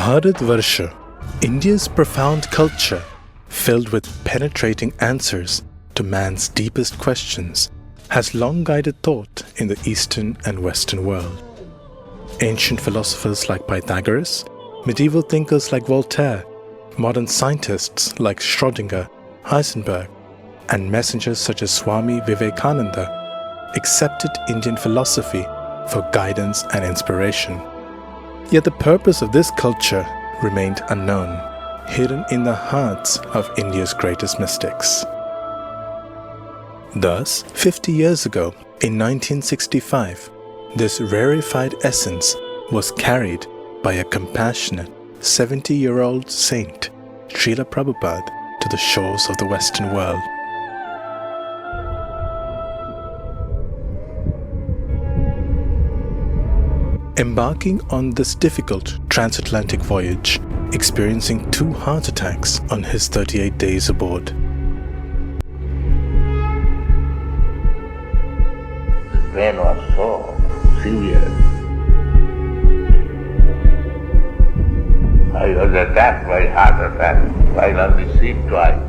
Bharatvarsha, India's profound culture, filled with penetrating answers to man's deepest questions, has long guided thought in the Eastern and Western world. Ancient philosophers like Pythagoras, medieval thinkers like Voltaire, modern scientists like Schrödinger, Heisenberg, and messengers such as Swami Vivekananda accepted Indian philosophy for guidance and inspiration. Yet the purpose of this culture remained unknown, hidden in the hearts of India's greatest mystics. Thus, 50 years ago, in 1965, this rarefied essence was carried by a compassionate 70-year-old saint, Srila Prabhupada, to the shores of the Western world. Embarking on this difficult transatlantic voyage, experiencing 2 heart attacks on his 38 days aboard. The pain was so severe. I was attacked by heart attack while on the sea twice.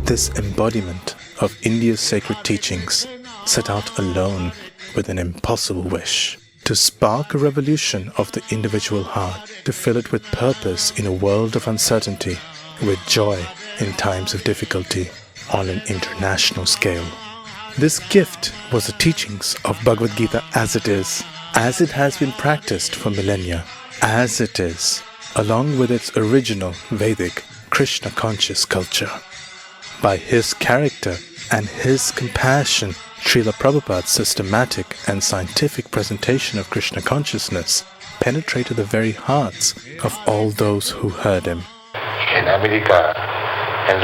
This embodiment of India's sacred teachings set out alone with an impossible wish to spark a revolution of the individual heart, to fill it with purpose in a world of uncertainty, with joy in times of difficulty on an international scale. This gift was the teachings of Bhagavad Gita as it has been practiced for millennia, as it is, along with its original Vedic Krishna conscious culture. By his character and his compassion, Srila Prabhupada's systematic and scientific presentation of Krishna consciousness penetrated the very hearts of all those who heard him. In America, in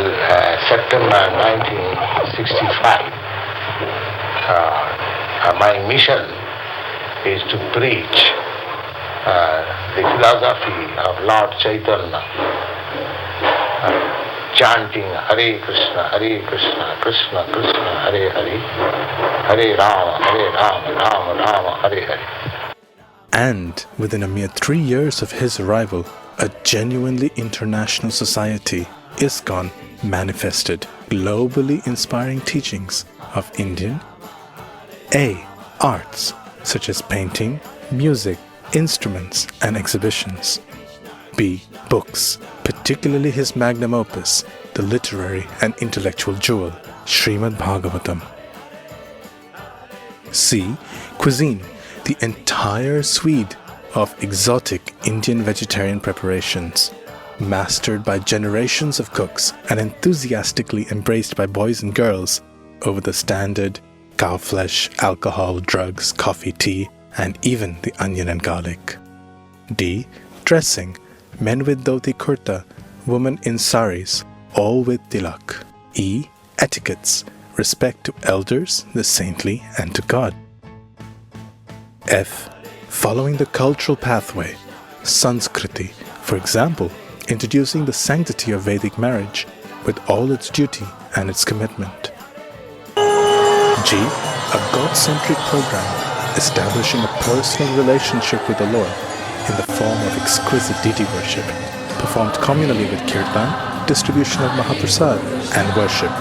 September 1965, my mission is to preach the philosophy of Lord Chaitanya, chanting Hare Krishna, Krishna Krishna, Hare Hare, Hare Rama, Rama Rama, Hare Hare. And within a mere 3 years of his arrival, a genuinely international society, ISKCON, manifested, globally inspiring teachings of Indian A. Arts, such as painting, music, instruments, and exhibitions. B. Books, particularly his magnum opus, the literary and intellectual jewel, Srimad Bhagavatam. C. Cuisine, the entire suite of exotic Indian vegetarian preparations, mastered by generations of cooks and enthusiastically embraced by boys and girls over the standard cow flesh, alcohol, drugs, coffee, tea, and even the onion and garlic. D. Dressing, men with dhoti kurta, women in saris, all with tilak. E. Etiquettes, respect to elders, the saintly, and to God. F. Following the cultural pathway, Sanskriti, for example, introducing the sanctity of Vedic marriage with all its duty and its commitment. G. A God-centric program establishing a personal relationship with the Lord in the form of exquisite deity worship, performed communally with kirtan, distribution of Mahaprasad, and worship.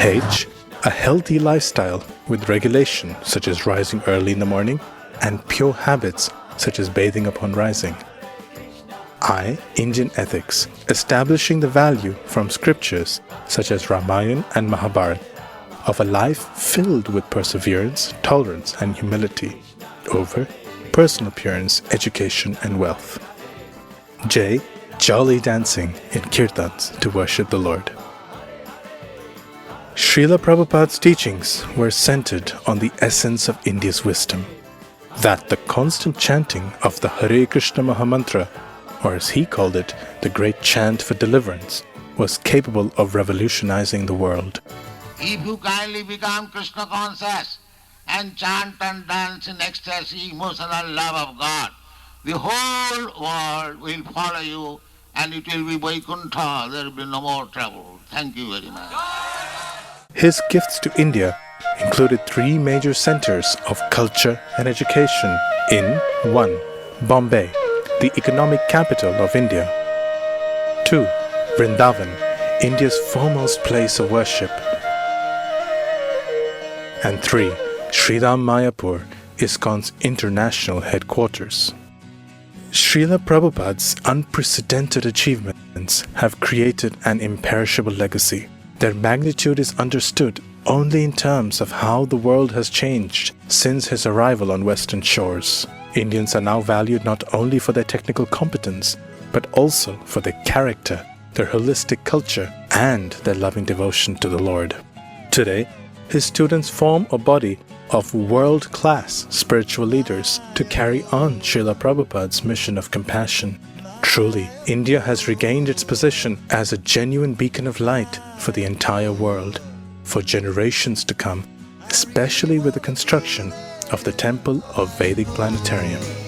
H. A healthy lifestyle with regulation such as rising early in the morning and pure habits such as bathing upon rising. I. Indian ethics, establishing the value from scriptures such as Ramayana and Mahabharata of a life filled with perseverance, tolerance, and humility over personal appearance, education, and wealth. J. Jolly dancing in kirtans to worship the Lord. Srila Prabhupada's teachings were centered on the essence of India's wisdom, that the constant chanting of the Hare Krishna Mahamantra, or as he called it, the great chant for deliverance, was capable of revolutionizing the world. If you kindly become Krishna conscious and chant and dance in ecstasy, emotional love of God, the whole world will follow you and it will be Vaikuntha, there will be no more trouble. Thank you very much. His gifts to India included 3 major centers of culture and education in 1. Bombay, the economic capital of India. 2. Vrindavan, India's foremost place of worship. And 3. Sriram Mayapur, ISKCON's international headquarters. Srila Prabhupada's unprecedented achievements have created an imperishable legacy. Their magnitude is understood only in terms of how the world has changed since his arrival on Western shores. Indians are now valued not only for their technical competence, but also for their character, their holistic culture, and their loving devotion to the Lord. Today, his students form a body of world-class spiritual leaders to carry on Srila Prabhupada's mission of compassion. Truly, India has regained its position as a genuine beacon of light for the entire world, for generations to come, especially with the construction of the Temple of Vedic Planetarium.